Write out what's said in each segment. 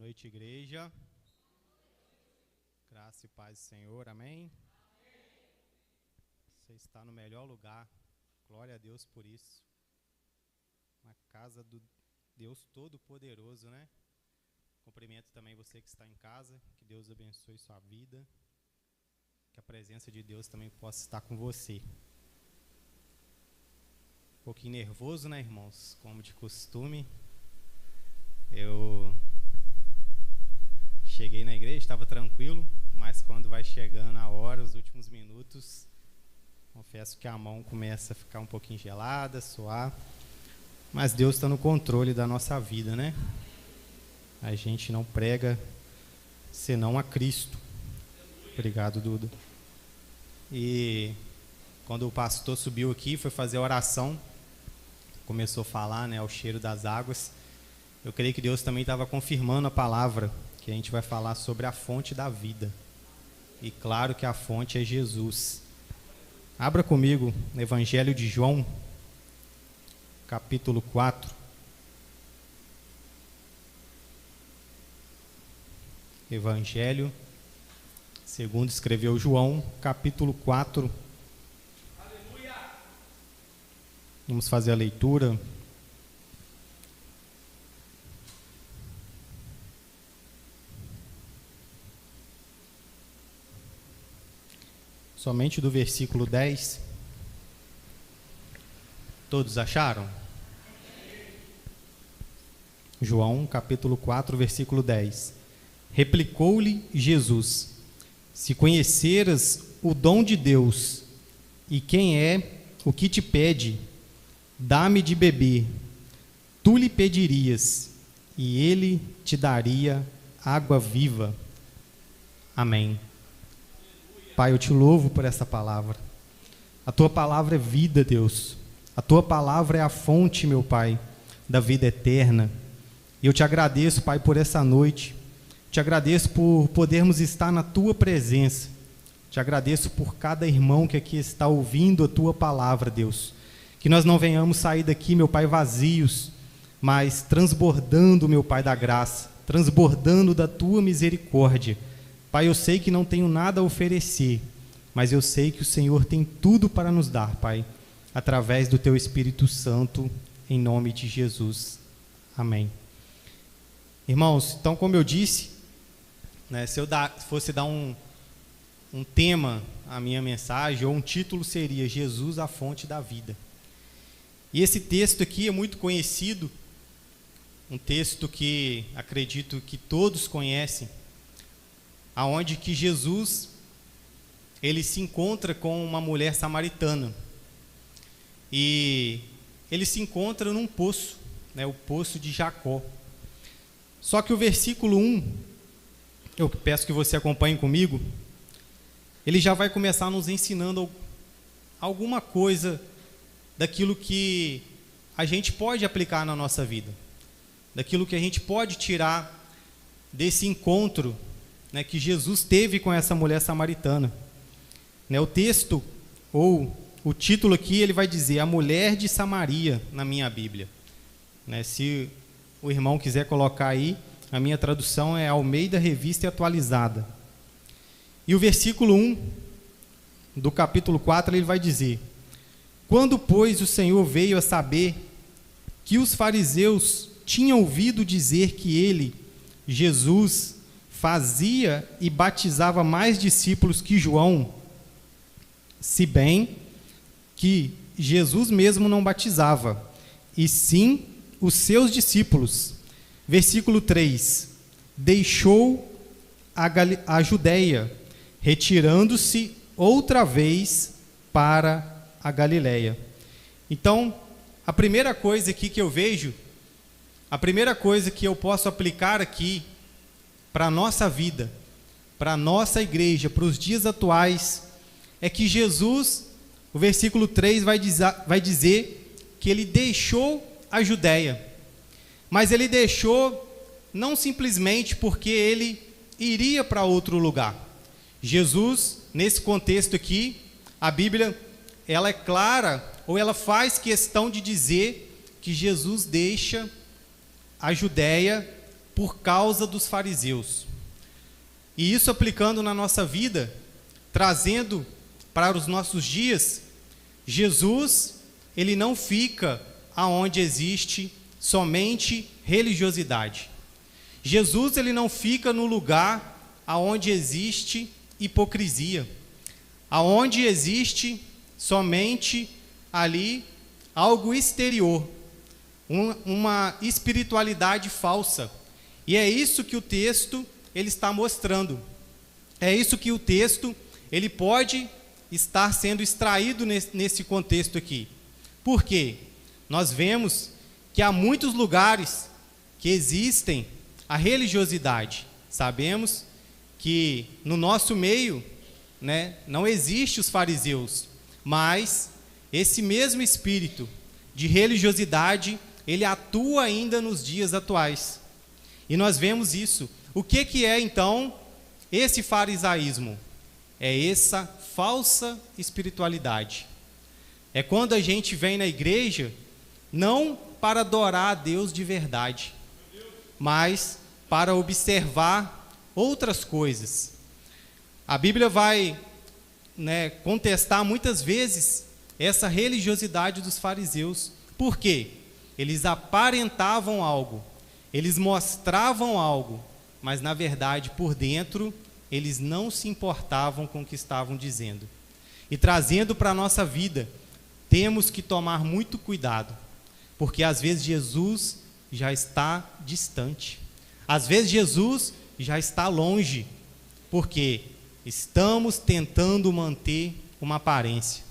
noite, igreja. Graça e paz do Senhor, amém? Você está no melhor lugar, glória a Deus por isso. Na casa do Deus Todo-Poderoso, né? Cumprimento também você que está em casa, que Deus abençoe sua vida, que a presença de Deus também possa estar com você. Um pouquinho nervoso, né, irmãos? Como de costume. Eu cheguei na igreja, estava tranquilo, mas quando vai chegando a hora, os últimos minutos, confesso que a mão começa a ficar um pouquinho gelada, suar, mas Deus está no controle da nossa vida, né? A gente não prega senão a Cristo. Obrigado, Duda. E quando o pastor subiu aqui, foi fazer a oração, começou a falar, né, ao cheiro das águas. Eu creio que Deus também estava confirmando a palavra, que a gente vai falar sobre a fonte da vida. E claro que a fonte é Jesus. Abra comigo no Evangelho de João, capítulo 4. Evangelho, segundo escreveu João, capítulo 4. Aleluia! Vamos fazer a leitura. Somente do versículo 10. Todos acharam? João, capítulo 4, versículo 10. Replicou-lhe Jesus: se conheceras o dom de Deus, e quem é o que te pede, dá-me de beber, tu lhe pedirias, e ele te daria água viva. Amém. Pai, eu te louvo por essa palavra. A tua palavra é vida, Deus. A tua palavra é a fonte, meu Pai, da vida eterna. E eu te agradeço, Pai, por essa noite. Te agradeço por podermos estar na tua presença. Te agradeço por cada irmão que aqui está ouvindo a tua palavra, Deus. Que nós não venhamos sair daqui, meu Pai, vazios, mas transbordando, meu Pai, da graça, transbordando da tua misericórdia. Pai, eu sei que não tenho nada a oferecer, mas eu sei que o Senhor tem tudo para nos dar, Pai, através do Teu Espírito Santo, em nome de Jesus. Amém. Irmãos, então, como eu disse, né, se eu fosse dar um tema à minha mensagem, ou um título seria Jesus, a fonte da vida. E esse texto aqui é muito conhecido, um texto que acredito que todos conhecem, aonde que Jesus, ele se encontra com uma mulher samaritana, e ele se encontra num poço, né, o poço de Jacó. Só que o versículo 1, eu peço que você acompanhe comigo, ele já vai começar nos ensinando alguma coisa daquilo que a gente pode aplicar na nossa vida, daquilo que a gente pode tirar desse encontro, né, que Jesus teve com essa mulher samaritana. Né, o texto, ou o título aqui, ele vai dizer a mulher de Samaria, na minha Bíblia. Né, se o irmão quiser colocar aí, a minha tradução é Almeida Revista e Atualizada. E o versículo 1 do capítulo 4, ele vai dizer: quando, pois, o Senhor veio a saber que os fariseus tinham ouvido dizer que ele, Jesus, fazia e batizava mais discípulos que João, se bem que Jesus mesmo não batizava, e sim os seus discípulos. Versículo 3, deixou a Judeia, retirando-se outra vez para a Galileia. Então, a primeira coisa aqui que eu vejo, a primeira coisa que eu posso aplicar aqui, para a nossa vida, para a nossa igreja, para os dias atuais, é que Jesus, o versículo 3 vai dizer que ele deixou a Judeia, mas ele deixou não simplesmente porque ele iria para outro lugar. Jesus, nesse contexto aqui, a Bíblia, ela é clara, ou ela faz questão de dizer que Jesus deixa a Judeia por causa dos fariseus. E isso aplicando na nossa vida, trazendo para os nossos dias, Jesus, ele não fica aonde existe somente religiosidade. Jesus, ele não fica no lugar aonde existe hipocrisia, aonde existe somente ali algo exterior, uma espiritualidade falsa. E é isso que o texto ele está mostrando. É isso que o texto ele pode estar sendo extraído nesse contexto aqui. Por quê? Nós vemos que há muitos lugares que existem a religiosidade. Sabemos que no nosso meio, né, não existe os fariseus, mas esse mesmo espírito de religiosidade, ele atua ainda nos dias atuais. E nós vemos isso. O que é então esse farisaísmo? É essa falsa espiritualidade. É quando a gente vem na igreja não para adorar a Deus de verdade, mas para observar outras coisas. A Bíblia vai, contestar muitas vezes essa religiosidade dos fariseus. Por quê? Eles aparentavam algo, eles mostravam algo, mas na verdade por dentro eles não se importavam com o que estavam dizendo. E trazendo para a nossa vida, temos que tomar muito cuidado, porque às vezes Jesus já está distante, às vezes Jesus já está longe, porque estamos tentando manter uma aparência,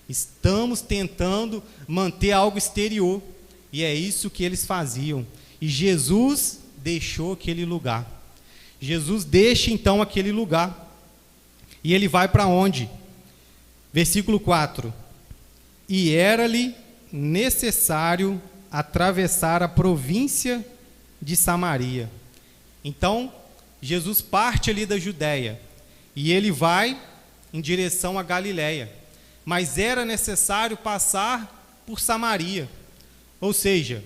estamos tentando manter algo exterior, e é isso que eles faziam. E Jesus deixou aquele lugar. Jesus deixa então aquele lugar, e ele vai para onde? Versículo 4: e era-lhe necessário atravessar a província de Samaria. Então, Jesus parte ali da Judéia, e ele vai em direção a Galiléia, mas era necessário passar por Samaria, ou seja,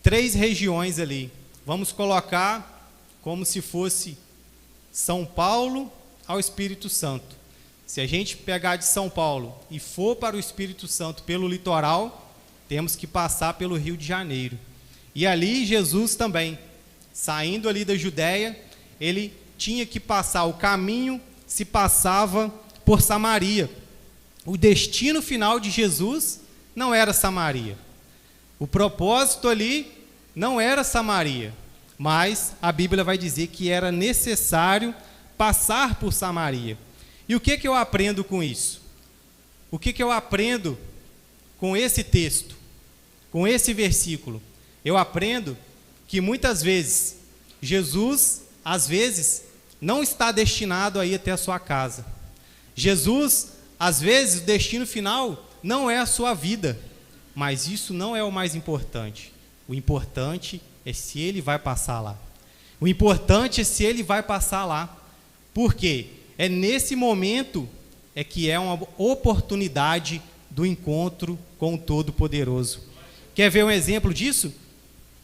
3 regiões ali. Vamos colocar como se fosse São Paulo ao Espírito Santo. Se a gente pegar de São Paulo e for para o Espírito Santo pelo litoral, temos que passar pelo Rio de Janeiro. E ali Jesus também, saindo ali da Judéia, ele tinha que passar, o caminho se passava por Samaria. O destino final de Jesus não era Samaria. O propósito ali não era Samaria, mas a Bíblia vai dizer que era necessário passar por Samaria. E o que eu aprendo com isso? O que eu aprendo com esse texto, com esse versículo? Eu aprendo que muitas vezes Jesus, às vezes, não está destinado a ir até a sua casa. Jesus, às vezes, o destino final não é a sua vida, mas isso não é o mais importante. O importante é se ele vai passar lá. O importante é se ele vai passar lá. Por quê? É nesse momento é que é uma oportunidade do encontro com o Todo-Poderoso. Quer ver um exemplo disso?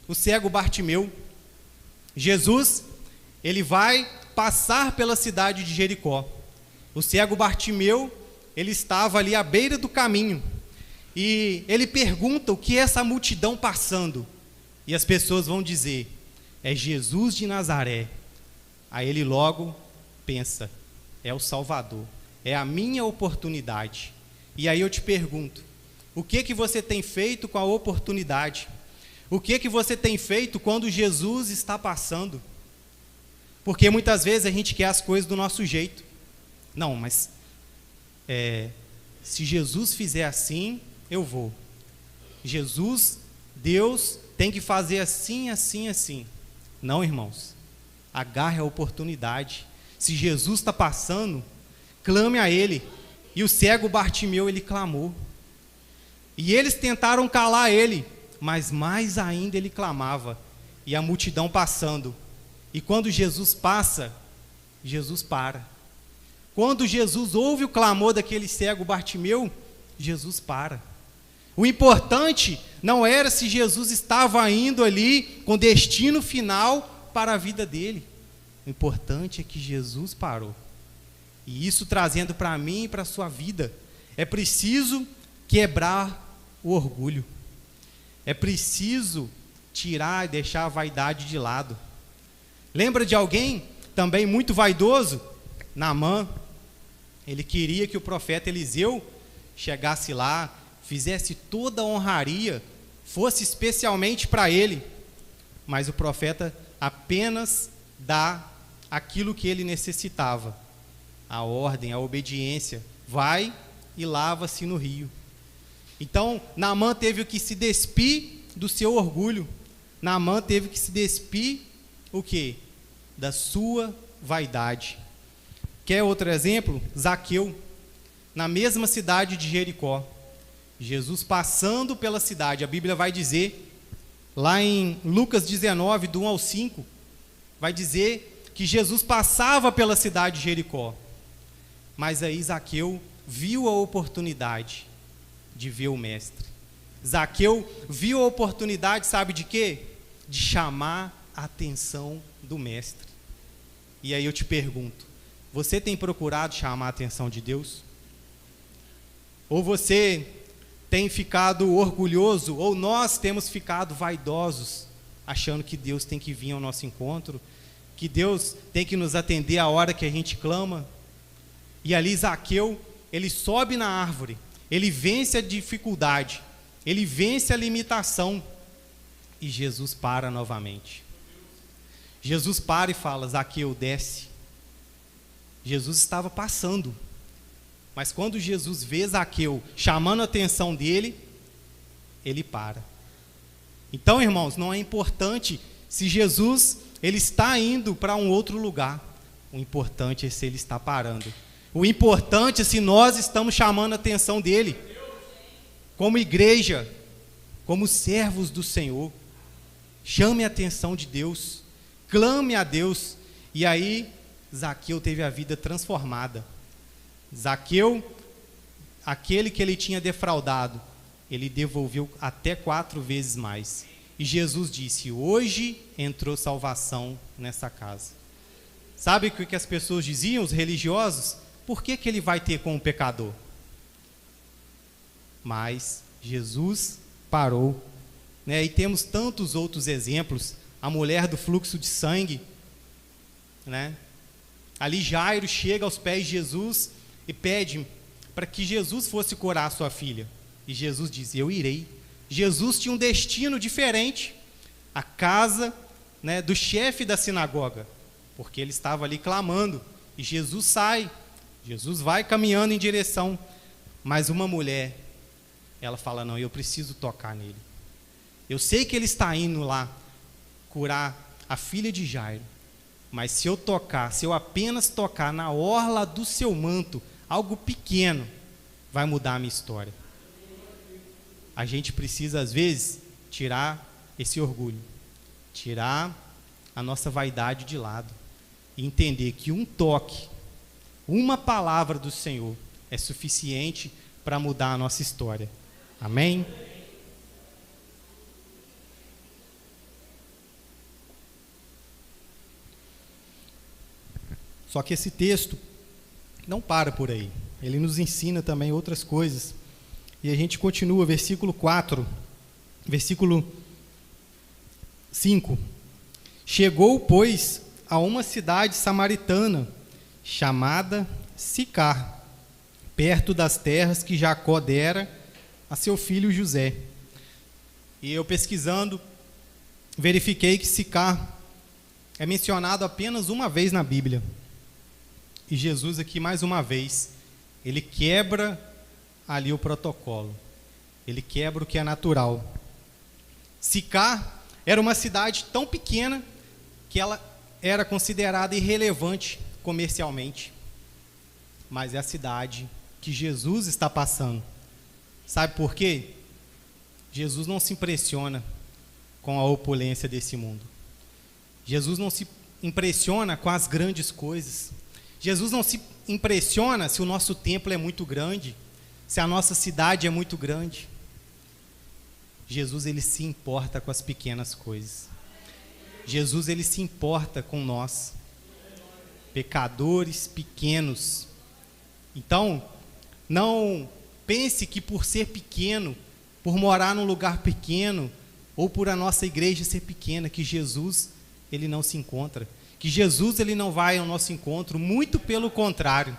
O cego Bartimeu. Jesus, ele vai passar pela cidade de Jericó. O cego Bartimeu, ele estava ali à beira do caminho. E ele pergunta o que é essa multidão passando. E as pessoas vão dizer, é Jesus de Nazaré. Aí ele logo pensa, é o Salvador, é a minha oportunidade. E aí eu te pergunto, o que você tem feito com a oportunidade? O que você tem feito quando Jesus está passando? Porque muitas vezes a gente quer as coisas do nosso jeito. Não, mas se Jesus fizer assim, eu vou. Jesus, Deus, tem que fazer assim, assim, assim. Não, irmãos. Agarre a oportunidade. Se Jesus está passando, clame a Ele. E o cego Bartimeu, ele clamou. E eles tentaram calar ele, mas mais ainda ele clamava. E a multidão passando. E quando Jesus passa, Jesus para. Quando Jesus ouve o clamor daquele cego Bartimeu, Jesus para. O importante não era se Jesus estava indo ali com destino final para a vida dele. O importante é que Jesus parou. E isso trazendo para mim e para a sua vida. É preciso quebrar o orgulho. É preciso tirar e deixar a vaidade de lado. Lembra de alguém também muito vaidoso? Naamã. Ele queria que o profeta Eliseu chegasse lá, fizesse toda a honraria, fosse especialmente para ele. Mas o profeta apenas dá aquilo que ele necessitava. A ordem, a obediência. Vai e lava-se no rio. Então, Naamã teve que se despir do seu orgulho. Naamã teve que se despir, o quê? Da sua vaidade. Quer outro exemplo? Zaqueu, na mesma cidade de Jericó. Jesus passando pela cidade, a Bíblia vai dizer, lá em Lucas 19, do 1 ao 5, vai dizer que Jesus passava pela cidade de Jericó. Mas aí Zaqueu viu a oportunidade de ver o mestre. Zaqueu viu a oportunidade, sabe de quê? De chamar a atenção do mestre. E aí eu te pergunto, você tem procurado chamar a atenção de Deus? Ou você tem ficado orgulhoso, ou nós temos ficado vaidosos, achando que Deus tem que vir ao nosso encontro, que Deus tem que nos atender a hora que a gente clama? E ali Zaqueu, ele sobe na árvore, ele vence a dificuldade, ele vence a limitação, e Jesus para novamente. Jesus para e fala, Zaqueu, desce. Jesus estava passando, mas quando Jesus vê Zaqueu chamando a atenção dele, ele para. Então, irmãos, não é importante se Jesus ele está indo para um outro lugar, o importante é se ele está parando. O importante é se nós estamos chamando a atenção dele, como igreja, como servos do Senhor. Chame a atenção de Deus, clame a Deus. E aí Zaqueu teve a vida transformada. Zaqueu, aquele que ele tinha defraudado, ele devolveu até 4 vezes mais. E Jesus disse, hoje entrou salvação nessa casa. Sabe o que as pessoas diziam, os religiosos? Por que ele vai ter com o pecador? Mas Jesus parou, né? E temos tantos outros exemplos. A mulher do fluxo de sangue, né? Ali Jairo chega aos pés de Jesus e pede para que Jesus fosse curar a sua filha. E Jesus diz, eu irei. Jesus tinha um destino diferente, a casa, né, do chefe da sinagoga, porque ele estava ali clamando. E Jesus sai, Jesus vai caminhando em direção, mas uma mulher, ela fala, não, eu preciso tocar nele. Eu sei que ele está indo lá curar a filha de Jairo, mas se eu apenas tocar na orla do seu manto, algo pequeno, vai mudar a minha história. A gente precisa, às vezes, tirar esse orgulho, tirar a nossa vaidade de lado e entender que um toque, uma palavra do Senhor é suficiente para mudar a nossa história. Amém? Só que esse texto não para por aí. Ele nos ensina também outras coisas. E a gente continua, versículo 4, versículo 5. Chegou, pois, a uma cidade samaritana, chamada Sicar, perto das terras que Jacó dera a seu filho José. E eu pesquisando, verifiquei que Sicar é mencionado apenas uma vez na Bíblia. E Jesus aqui, mais uma vez, ele quebra ali o protocolo. Ele quebra o que é natural. Sicar era uma cidade tão pequena que ela era considerada irrelevante comercialmente. Mas é a cidade que Jesus está passando. Sabe por quê? Jesus não se impressiona com a opulência desse mundo. Jesus não se impressiona com as grandes coisas. Jesus não se impressiona se o nosso templo é muito grande, se a nossa cidade é muito grande. Jesus, ele se importa com as pequenas coisas. Jesus, ele se importa com nós, pecadores pequenos. Então, não pense que por ser pequeno, por morar num lugar pequeno, ou por a nossa igreja ser pequena, que Jesus, ele não se encontra. Que Jesus, ele não vai ao nosso encontro, muito pelo contrário.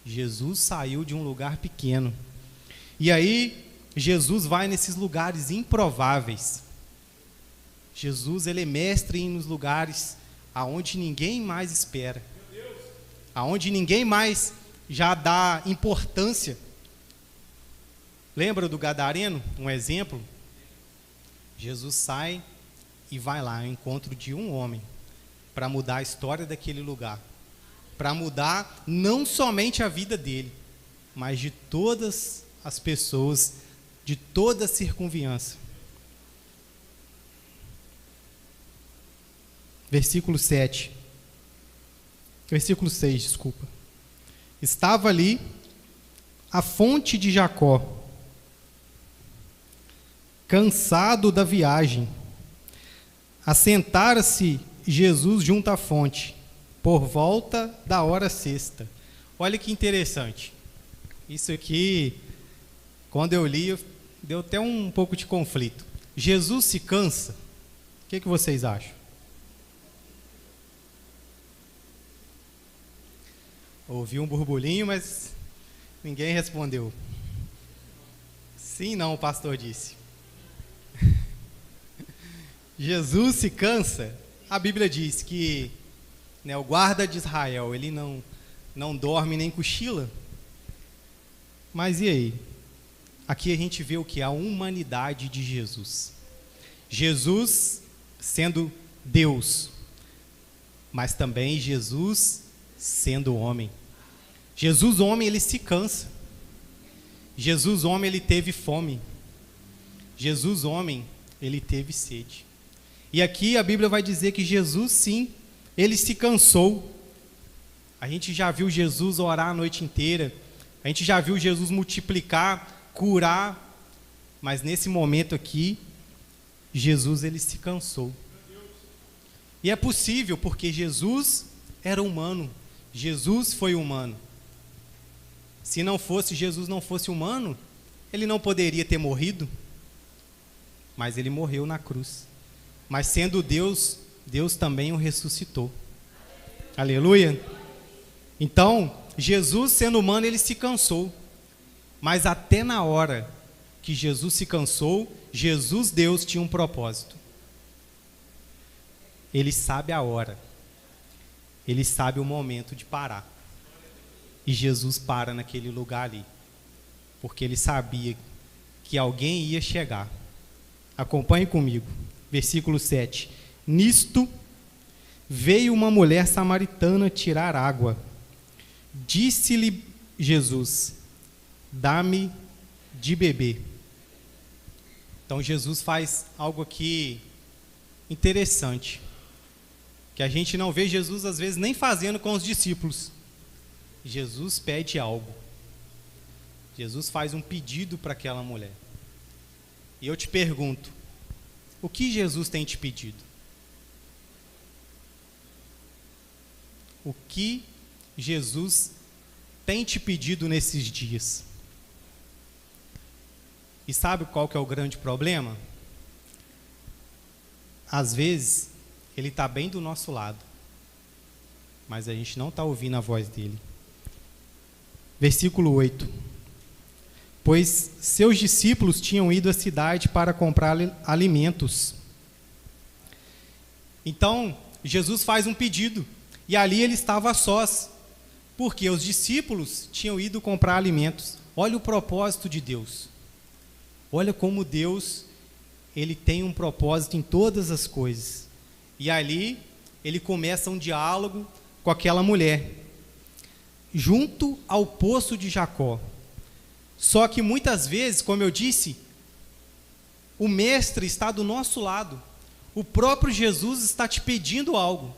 Jesus saiu de um lugar pequeno. E aí, Jesus vai nesses lugares improváveis. Jesus, ele é mestre em nos lugares aonde ninguém mais espera. Aonde ninguém mais já dá importância. Lembra do gadareno? Um exemplo? Jesus sai e vai lá ao encontro de um homem para mudar a história daquele lugar. Para mudar não somente a vida dele, mas de todas as pessoas, de toda a circunviança. Versículo 6, desculpa. Estava ali a fonte de Jacó, cansado da viagem. Assentara-se Jesus junto à fonte, por volta da hora sexta. Olha que interessante. Isso aqui, quando eu li, deu até um pouco de conflito. Jesus se cansa? O que vocês acham? Ouvi um burburinho, mas ninguém respondeu. Sim, não, o pastor disse. Jesus se cansa? A Bíblia diz que, né, o guarda de Israel, ele não dorme nem cochila. Mas e aí? Aqui a gente vê o que? A humanidade de Jesus. Jesus sendo Deus, mas também Jesus sendo homem. Jesus, homem, ele se cansa. Jesus, homem, ele teve fome. Jesus, homem, ele teve sede. E aqui a Bíblia vai dizer que Jesus, sim, ele se cansou. A gente já viu Jesus orar a noite inteira. A gente já viu Jesus multiplicar, curar. Mas nesse momento aqui, Jesus, ele se cansou. E é possível, porque Jesus era humano. Jesus foi humano. Se não fosse, Jesus não fosse humano, ele não poderia ter morrido. Mas ele morreu na cruz. Mas sendo Deus, Deus também o ressuscitou. Aleluia. Então, Jesus sendo humano, ele se cansou. Mas até na hora que Jesus se cansou, Jesus, Deus, tinha um propósito. Ele sabe a hora. Ele sabe o momento de parar. E Jesus para naquele lugar ali. Porque ele sabia que alguém ia chegar. Acompanhe comigo. Versículo 7. Nisto veio uma mulher samaritana tirar água. Disse-lhe Jesus: dá-me de beber. Então Jesus faz algo aqui interessante, que a gente não vê Jesus às vezes nem fazendo com os discípulos. Jesus pede algo. Jesus faz um pedido para aquela mulher. E eu te pergunto, o que Jesus tem te pedido? O que Jesus tem te pedido nesses dias? E sabe qual que é o grande problema? Às vezes, ele está bem do nosso lado, mas a gente não está ouvindo a voz dele. Versículo 8. Pois seus discípulos tinham ido à cidade para comprar alimentos. Então, Jesus faz um pedido, e ali ele estava a sós, porque os discípulos tinham ido comprar alimentos. Olha o propósito de Deus. Olha como Deus, ele tem um propósito em todas as coisas. E ali, ele começa um diálogo com aquela mulher, junto ao poço de Jacó. Só que muitas vezes, como eu disse, o mestre está do nosso lado. O próprio Jesus está te pedindo algo,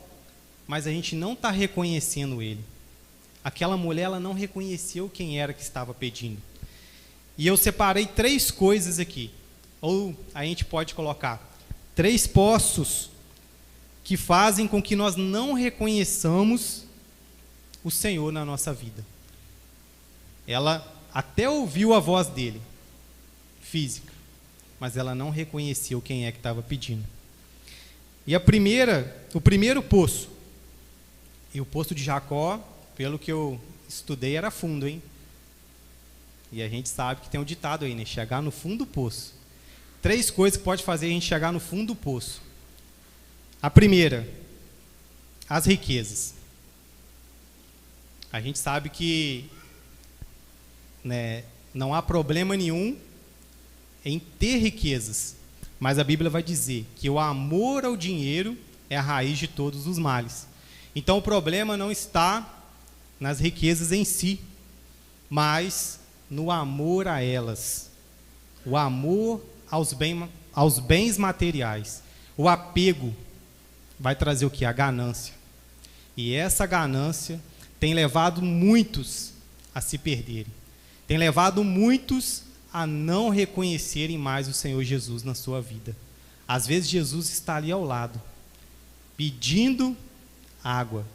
mas a gente não está reconhecendo ele. Aquela mulher, ela não reconheceu quem era que estava pedindo. E eu separei 3 coisas aqui. ou a gente pode colocar 3 poços que fazem com que nós não reconheçamos o Senhor na nossa vida. Ela até ouviu a voz dele, física, mas ela não reconheceu quem é que estava pedindo. E o primeiro poço, e o poço de Jacó, pelo que eu estudei, era fundo, hein? E a gente sabe que tem um ditado aí, né? Chegar no fundo do poço. 3 coisas que pode fazer a gente chegar no fundo do poço. A primeira, as riquezas. A gente sabe que, né, não há problema nenhum em ter riquezas, mas a Bíblia vai dizer que o amor ao dinheiro é a raiz de todos os males. Então o problema não está nas riquezas em si, mas no amor a elas. O amor aos bens materiais. O apego vai trazer o quê? A ganância. E essa ganância tem levado muitos a se perderem. Tem levado muitos a não reconhecerem mais o Senhor Jesus na sua vida. Às vezes Jesus está ali ao lado, pedindo água,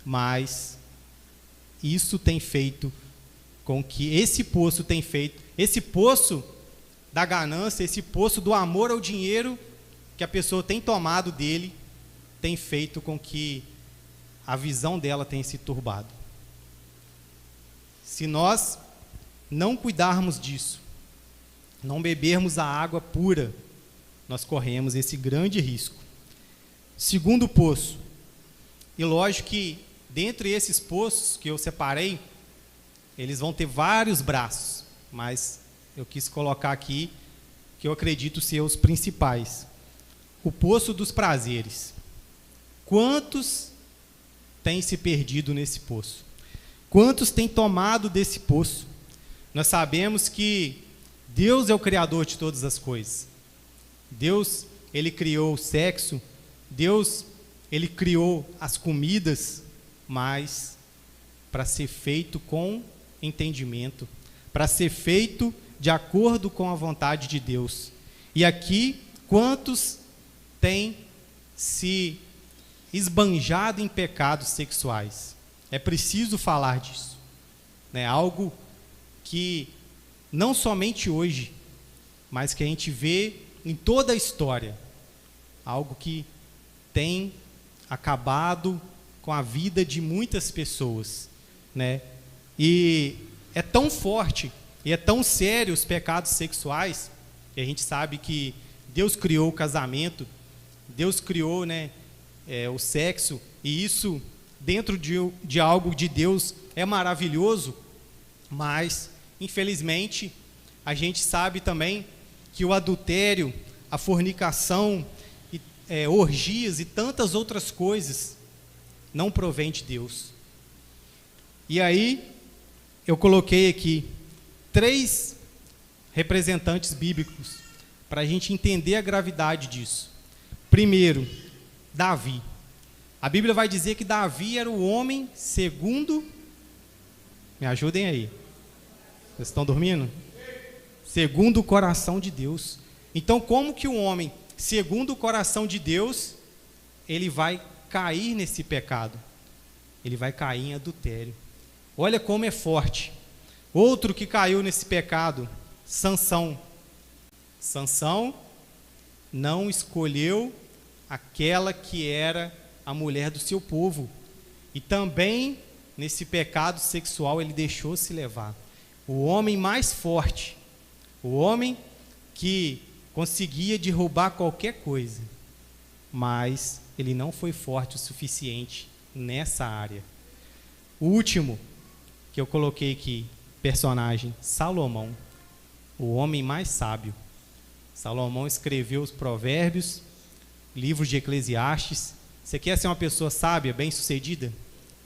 mas isso tem feito com que esse poço da ganância, esse poço do amor ao dinheiro que a pessoa tem tomado dele, tem feito com que a visão dela tenha se turbado. Se nós não cuidarmos disso, não bebermos a água pura, nós corremos esse grande risco. Segundo poço, e lógico que dentre esses poços que eu separei, eles vão ter vários braços, mas eu quis colocar aqui que eu acredito ser os principais. O poço dos prazeres. Quantos têm se perdido nesse poço? Quantos têm tomado desse poço? Nós sabemos que Deus é o criador de todas as coisas. Deus, ele criou o sexo, Deus, ele criou as comidas, mas para ser feito com entendimento, para ser feito de acordo com a vontade de Deus. E aqui, quantos têm se esbanjado em pecados sexuais? É preciso falar disso, né? Algo que não somente hoje, mas que a gente vê em toda a história, algo que tem acabado com a vida de muitas pessoas, né? E é tão forte e é tão sério os pecados sexuais, que a gente sabe que Deus criou o casamento, Deus criou, né, o sexo, e isso dentro de algo de Deus é maravilhoso, mas infelizmente a gente sabe também que o adultério, a fornicação, orgias e tantas outras coisas não provém de Deus. E aí eu coloquei aqui 3 representantes bíblicos para a gente entender a gravidade disso. Primeiro, Davi. A Bíblia vai dizer que Davi era o homem segundo... Me ajudem aí. Vocês estão dormindo? Segundo o coração de Deus. Então, como que um homem, segundo o coração de Deus, ele vai cair nesse pecado? Ele vai cair em adultério. Olha como é forte. Outro que caiu nesse pecado, Sansão. Sansão não escolheu aquela que era a mulher do seu povo. E também, nesse pecado sexual, ele deixou-se levar. O homem mais forte, o homem que conseguia derrubar qualquer coisa, mas ele não foi forte o suficiente nessa área. O último que eu coloquei aqui, personagem, Salomão, o homem mais sábio. Salomão escreveu os Provérbios, livros de Eclesiastes. Você quer ser uma pessoa sábia, bem-sucedida?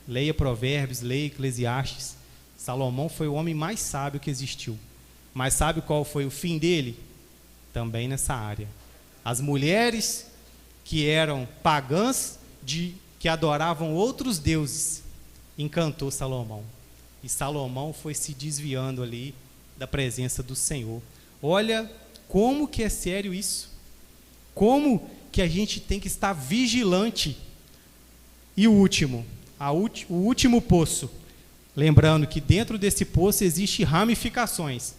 Leia Provérbios, leia Eclesiastes. Salomão foi o homem mais sábio que existiu. Mas sabe qual foi o fim dele? Também nessa área. As mulheres que eram pagãs, que adoravam outros deuses, encantou Salomão. E Salomão foi se desviando ali da presença do Senhor. Olha como que é sério isso? Como que a gente tem que estar vigilante? E o último, o último poço. Lembrando que dentro desse poço existem ramificações,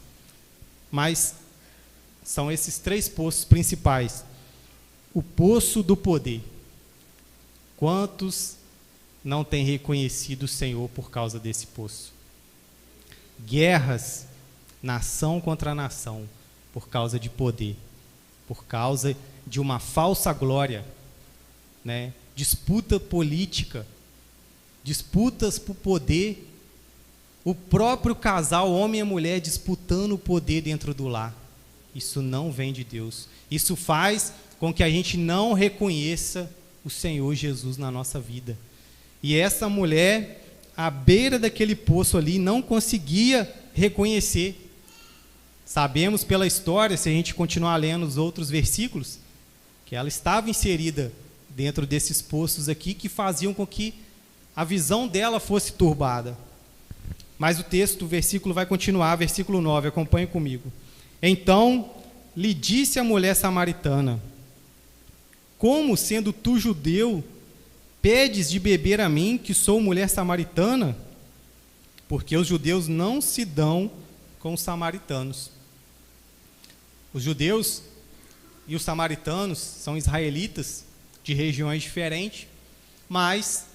mas são esses 3 poços principais. O poço do poder. Quantos não têm reconhecido o Senhor por causa desse poço? Guerras, nação contra nação, por causa de poder, por causa de uma falsa glória, né? Disputa política, disputas por poder, o próprio casal, homem e mulher, disputando o poder dentro do lar. Isso não vem de Deus. Isso faz com que a gente não reconheça o Senhor Jesus na nossa vida. E essa mulher, à beira daquele poço ali, não conseguia reconhecer. Sabemos pela história, se a gente continuar lendo os outros versículos, que ela estava inserida dentro desses poços aqui, que faziam com que a visão dela fosse turbada. Mas o texto, o versículo vai continuar, versículo 9, acompanhe comigo. Então lhe disse a mulher samaritana: como, sendo tu judeu, pedes de beber a mim, que sou mulher samaritana? Porque os judeus não se dão com os samaritanos. Os judeus e os samaritanos são israelitas de regiões diferentes, mas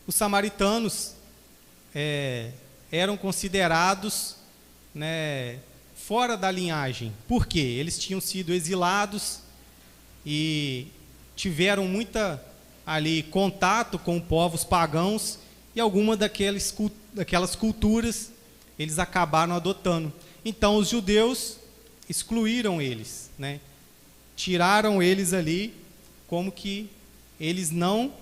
os samaritanos eram considerados, né, fora da linhagem. Por quê? Eles tinham sido exilados e tiveram muita ali contato com povos pagãos, e alguma daquelas culturas eles acabaram adotando. Então os judeus excluíram eles, né? Tiraram eles ali, como que eles não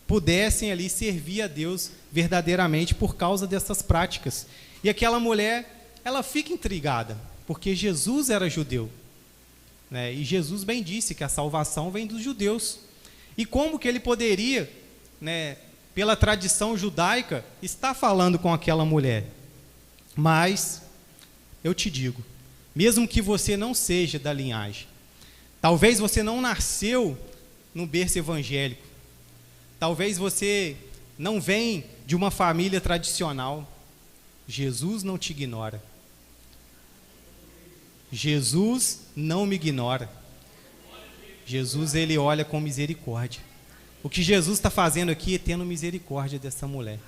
pudessem ali servir a Deus verdadeiramente por causa dessas práticas. E aquela mulher, ela fica intrigada, porque Jesus era judeu, né? E Jesus bem disse que a salvação vem dos judeus. E como que ele poderia, né, pela tradição judaica, estar falando com aquela mulher? Mas eu te digo, mesmo que você não seja da linhagem, talvez você não nasceu no berço evangélico, talvez você não vem de uma família tradicional, Jesus não te ignora. Jesus não me ignora. Jesus, ele olha com misericórdia. O que Jesus está fazendo aqui é tendo misericórdia dessa mulher.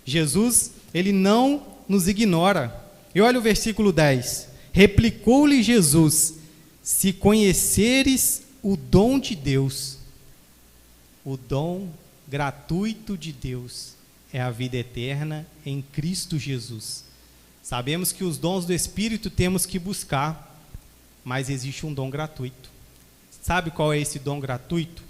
Jesus, ele não nos ignora. E olha o versículo 10. Replicou-lhe Jesus: se conheceres o dom de Deus, o dom gratuito de Deus é a vida eterna em Cristo Jesus. Sabemos que os dons do Espírito temos que buscar, mas existe um dom gratuito. Sabe qual é esse dom gratuito?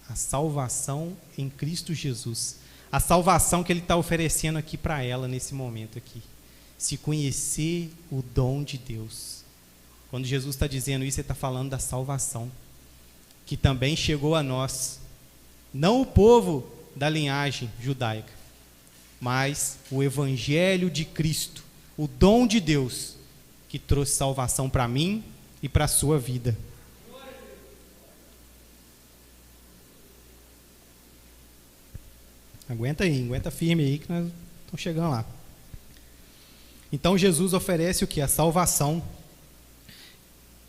A salvação em Cristo Jesus. A salvação que ele está oferecendo aqui para ela nesse momento aqui. Se conhecer o dom de Deus. Quando Jesus está dizendo isso, ele está falando da salvação, que também chegou a nós. Não o povo da linhagem judaica, mas o Evangelho de Cristo, o dom de Deus, que trouxe salvação para mim e para a sua vida. Aguenta aí, aguenta firme aí que nós estamos chegando lá. Então Jesus oferece o que? A salvação.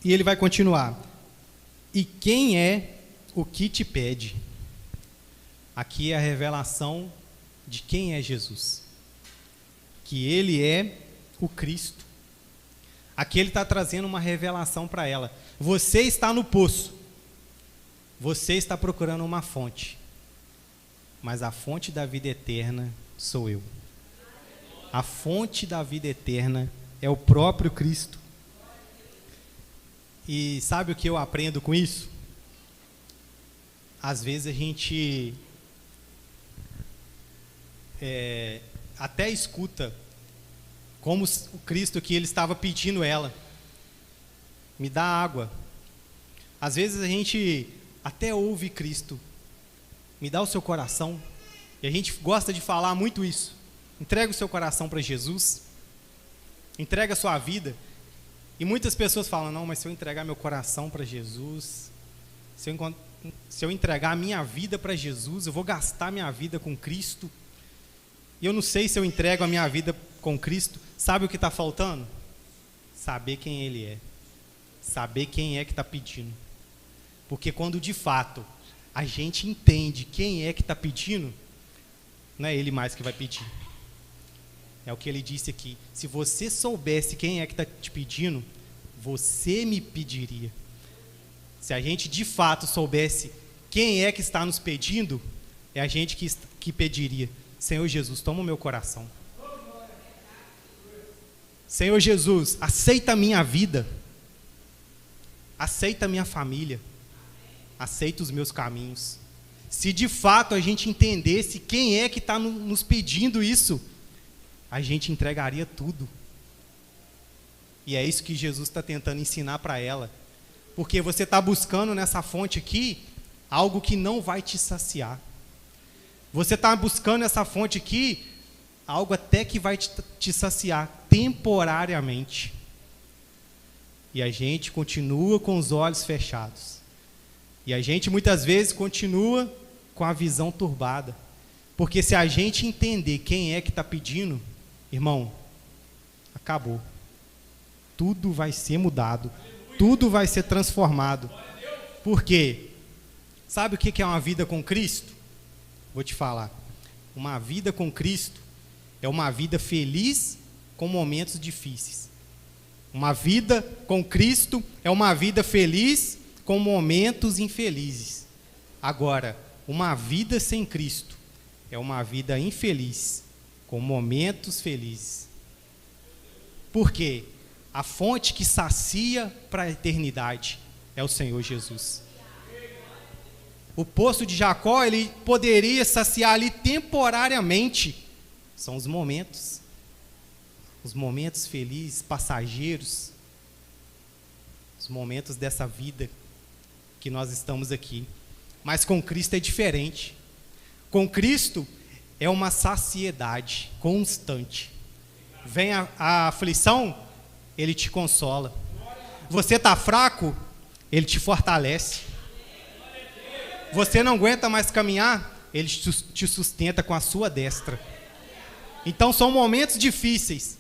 E ele vai continuar. E quem é o que te pede? Aqui é a revelação de quem é Jesus. Que ele é o Cristo. Aqui ele está trazendo uma revelação para ela. Você está no poço. Você está procurando uma fonte. Mas a fonte da vida eterna sou eu. A fonte da vida eterna é o próprio Cristo. E sabe o que eu aprendo com isso? Às vezes a gente até escuta como o Cristo aqui, ele estava pedindo ela: me dá água. Às vezes a gente até ouve Cristo: me dá o seu coração. E a gente gosta de falar muito isso. Entrega o seu coração para Jesus. Entrega a sua vida. E muitas pessoas falam, não, mas se eu entregar meu coração para Jesus, se eu entregar a minha vida para Jesus, eu vou gastar minha vida com Cristo. E eu não sei se eu entrego a minha vida com Cristo. Sabe o que está faltando? Saber quem Ele é. Saber quem é que está pedindo. Porque quando de fato a gente entende quem é que está pedindo, não é Ele mais que vai pedir. É o que Ele disse aqui. Se você soubesse quem é que está te pedindo, você me pediria. Se a gente de fato soubesse quem é que está nos pedindo, é a gente que pediria. Senhor Jesus, toma o meu coração. Senhor Jesus, aceita a minha vida. Aceita a minha família. Aceita os meus caminhos. Se de fato a gente entendesse quem é que está nos pedindo isso, a gente entregaria tudo. E é isso que Jesus está tentando ensinar para ela. Porque você está buscando nessa fonte aqui algo que não vai te saciar. Você está buscando nessa fonte aqui algo até que vai te saciar temporariamente. E a gente continua com os olhos fechados. E a gente muitas vezes continua com a visão turbada. Porque se a gente entender quem é que está pedindo, irmão, acabou. Tudo vai ser mudado. Tudo vai ser transformado. Por quê? Sabe o que é uma vida com Cristo? Vou te falar. Uma vida com Cristo é uma vida feliz com momentos difíceis. Uma vida com Cristo é uma vida feliz com momentos infelizes. Agora, uma vida sem Cristo é uma vida infeliz com momentos felizes. Por quê? A fonte que sacia para a eternidade é o Senhor Jesus. O poço de Jacó, ele poderia saciar ali temporariamente. São os momentos felizes, passageiros, os momentos dessa vida que nós estamos aqui. Mas com Cristo é diferente. Com Cristo é uma saciedade constante. Vem a aflição, Ele te consola. Você está fraco, Ele te fortalece. Você não aguenta mais caminhar, Ele te sustenta com a sua destra. Então são momentos difíceis,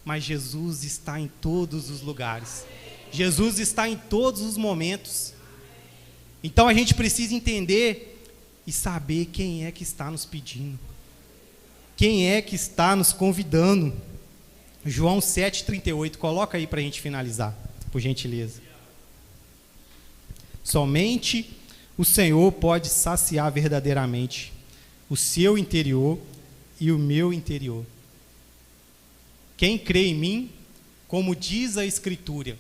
mas Jesus está em todos os lugares. Jesus está em todos os momentos. Então a gente precisa entender e saber quem é que está nos pedindo. Quem é que está nos convidando. João 7,38, coloca aí para a gente finalizar, por gentileza. Somente o Senhor pode saciar verdadeiramente o seu interior e o meu interior. Quem crê em mim, como diz a Escritura,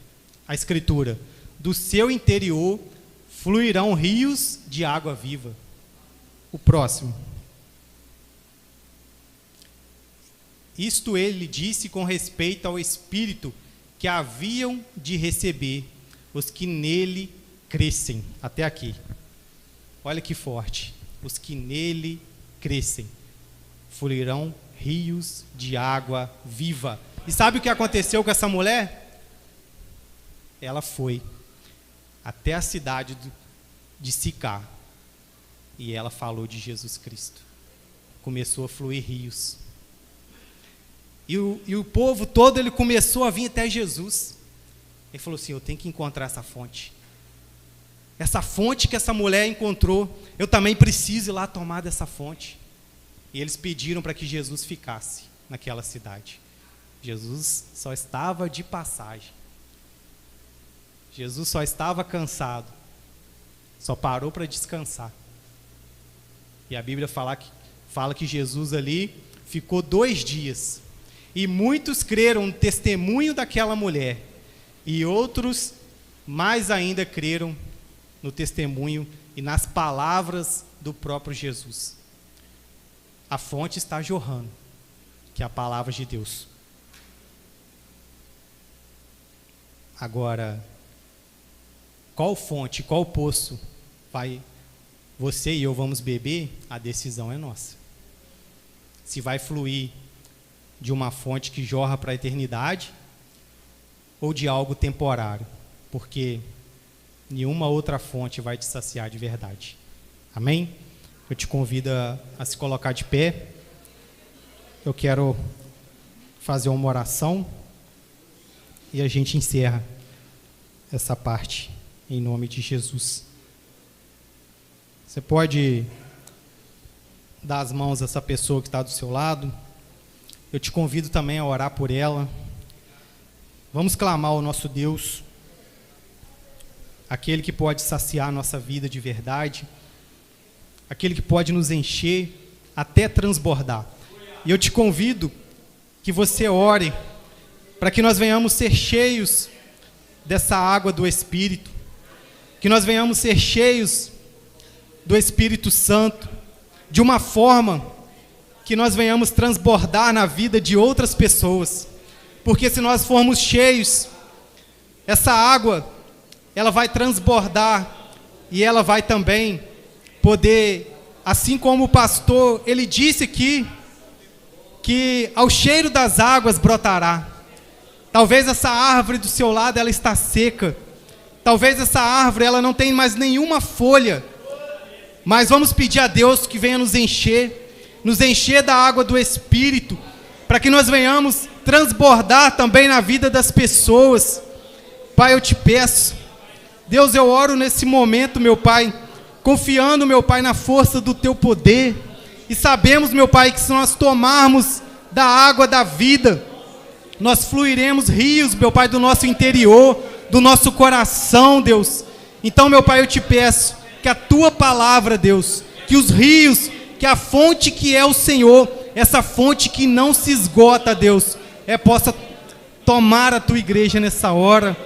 do seu interior fluirão rios de água viva. O próximo. Isto ele disse com respeito ao Espírito que haviam de receber os que nele crescem. Até aqui. Olha que forte. Os que nele crescem fluirão rios de água viva. E sabe o que aconteceu com essa mulher? Ela foi até a cidade de Sicar e ela falou de Jesus Cristo. Começou a fluir rios. E o povo todo, ele começou a vir até Jesus. Ele falou assim, eu tenho que encontrar essa fonte. Essa fonte que essa mulher encontrou, eu também preciso ir lá tomar dessa fonte. E eles pediram para que Jesus ficasse naquela cidade. Jesus só estava de passagem. Jesus só estava cansado. Só parou para descansar. E a Bíblia fala que Jesus ali ficou 2 dias. E muitos creram no testemunho daquela mulher. E outros, mais ainda, creram no testemunho e nas palavras do próprio Jesus. A fonte está jorrando, que é a palavra de Deus. Agora, qual fonte, qual poço você e eu vamos beber? A decisão é nossa. Se vai fluir de uma fonte que jorra para a eternidade, ou de algo temporário, porque nenhuma outra fonte vai te saciar de verdade. Amém? Eu te convido a se colocar de pé. Eu quero fazer uma oração e a gente encerra essa parte em nome de Jesus. Você pode dar as mãos a essa pessoa que está do seu lado. Eu te convido também a orar por ela. Vamos clamar ao nosso Deus, aquele que pode saciar a nossa vida de verdade, aquele que pode nos encher até transbordar. E eu te convido que você ore para que nós venhamos ser cheios dessa água do Espírito, que nós venhamos ser cheios do Espírito Santo, de uma forma que nós venhamos transbordar na vida de outras pessoas, porque se nós formos cheios, essa água, ela vai transbordar e ela vai também poder, assim como o pastor, ele disse aqui, que ao cheiro das águas brotará. Talvez essa árvore do seu lado, ela está seca, talvez essa árvore, ela não tem mais nenhuma folha, mas vamos pedir a Deus que venha nos encher da água do Espírito, para que nós venhamos transbordar também na vida das pessoas. Pai, eu te peço, Deus, eu oro nesse momento, meu Pai, confiando, meu Pai, na força do Teu poder, e sabemos, meu Pai, que se nós tomarmos da água da vida, nós fluiremos rios, meu Pai, do nosso interior, do nosso coração, Deus. Então, meu Pai, eu te peço que a Tua palavra, Deus, que os rios, que a fonte que é o Senhor, essa fonte que não se esgota, Deus, possa tomar a Tua igreja nessa hora,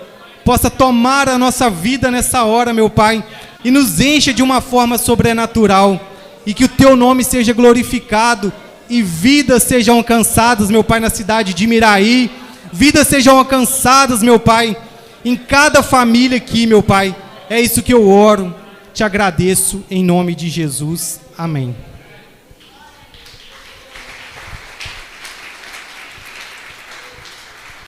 possa tomar a nossa vida nessa hora, meu Pai, e nos encha de uma forma sobrenatural, e que o Teu nome seja glorificado, e vidas sejam alcançadas, meu Pai, na cidade de Miraí, vidas sejam alcançadas, meu Pai, em cada família aqui, meu Pai. É isso que eu oro, te agradeço, em nome de Jesus, amém.